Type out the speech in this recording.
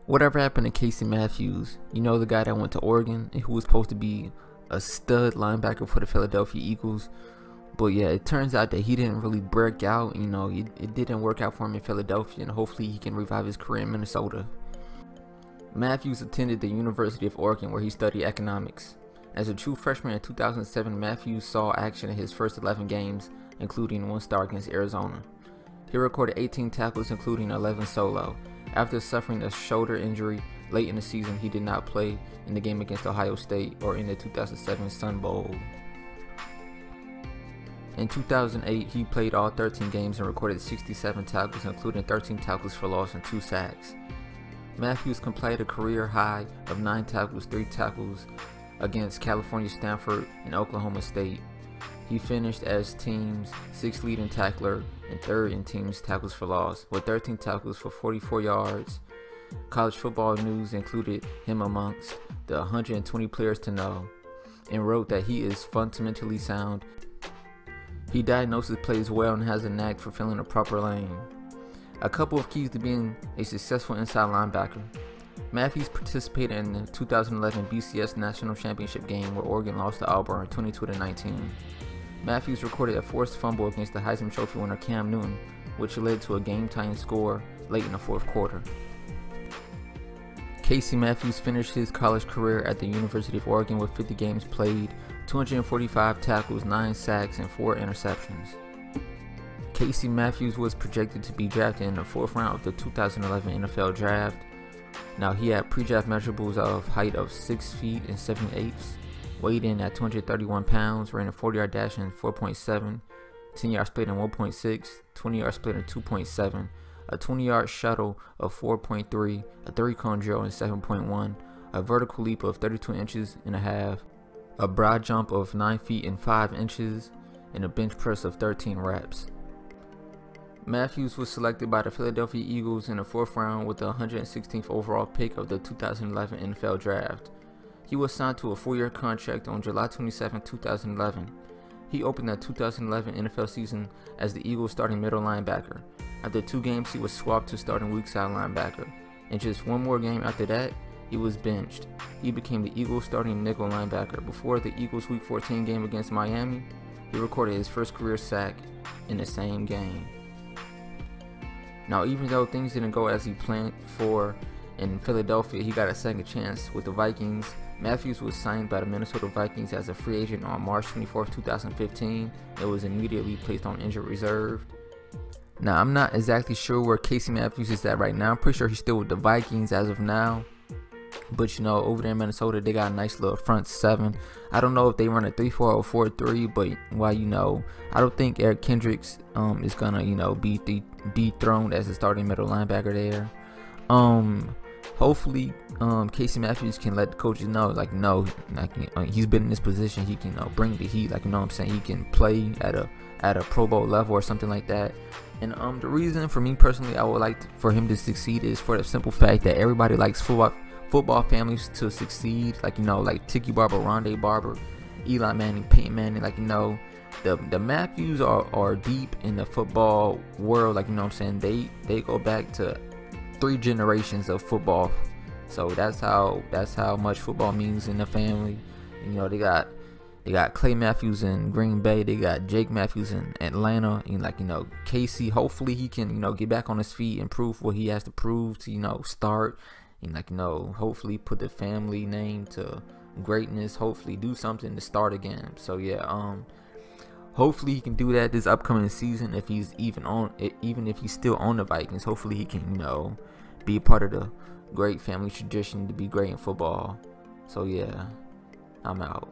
Whatever happened to Casey Matthews? You know, the guy that went to Oregon and who was supposed to be a stud linebacker for the Philadelphia Eagles. But yeah, it turns out that he didn't really break out. You know, it didn't work out for him in Philadelphia, and hopefully he can revive his career in Minnesota. Matthews attended the University of Oregon, where he studied economics. As a true freshman in 2007, Matthews saw action in his first 11 games, including one start against Arizona. He recorded 18 tackles, including 11 solo. After suffering a shoulder injury late in the season, he did not play in the game against Ohio State or in the 2007 Sun Bowl. In 2008, he played all 13 games and recorded 67 tackles, including 13 tackles for loss and 2 sacks. Matthews completed a career high of 9 tackles, 3 tackles against California, Stanford, and Oklahoma State. He finished as team's 6th leading tackler and 3rd in team's tackles for loss, with 13 tackles for 44 yards. College Football News included him amongst the 120 players to know, and wrote that he is fundamentally sound. He diagnoses plays well and has a knack for filling a proper lane. A couple of keys to being a successful inside linebacker. Matthews participated in the 2011 BCS National Championship game where Oregon lost to Auburn 22-19. Matthews recorded a forced fumble against the Heisman Trophy winner Cam Newton, which led to a game-tying score late in the 4th quarter. Casey Matthews finished his college career at the University of Oregon with 50 games played, 245 tackles, 9 sacks, and 4 interceptions. Casey Matthews was projected to be drafted in the 4th round of the 2011 NFL Draft. Now, he had pre-draft measurables of height of 6 feet and 7/8, weighed in at 231 pounds, ran a 40-yard dash in 4.7, 10-yard split in 1.6, 20-yard split in 2.7, a 20-yard shuttle of 4.3, a 3-cone drill in 7.1, a vertical leap of 32 inches and a half, a broad jump of 9 feet and 5 inches, and a bench press of 13 reps. Matthews was selected by the Philadelphia Eagles in the 4th round with the 116th overall pick of the 2011 NFL Draft. He was signed to a 4-year contract on July 27, 2011. He opened the 2011 NFL season as the Eagles' starting middle linebacker. After 2 games, he was swapped to starting weak side linebacker. In just 1 more game after that, he was benched. He became the Eagles' starting nickel linebacker. Before the Eagles' Week 14 game against Miami, he recorded his first career sack in the same game. Now, even though things didn't go as he planned for in Philadelphia, he got a second chance with the Vikings. Matthews was signed by the Minnesota Vikings as a free agent on March 24, 2015. It was immediately placed on injured reserve. Now, I'm not exactly sure where Casey Matthews is at right now. I'm pretty sure he's still with the Vikings as of now. But, you know, over there in Minnesota, they got a nice little front 7. I don't know if they run a 3-4 or 4-3, but, well, you know, I don't think Eric Kendricks is going to, you know, be dethroned as the starting middle linebacker there. Hopefully, Casey Matthews can let the coaches know, like, no, like, he's been in this position. He can bring the heat, like, you know what I'm saying? He can play at a Pro Bowl level or something like that. And the reason for me personally, I would like for him to succeed is for the simple fact that everybody likes football families to succeed, like, you know, like Tiki Barber, Rondé Barber, Eli Manning, Peyton Manning, like, you know, the Matthews are deep in the football world, like, you know what I'm saying? They go back to 3 generations of football, so that's how much football means in the family. And, you know, they got Clay Matthews in Green Bay, they got Jake Matthews in Atlanta, and, like, you know, Casey, hopefully he can, you know, get back on his feet and prove what he has to prove to, you know, start. And, like, you know, hopefully put the family name to greatness, hopefully do something to start again. So yeah, hopefully he can do that this upcoming season if he's even if he's still on the Vikings. Hopefully he can, you know, be a part of the great family tradition to be great in football. So yeah, I'm out.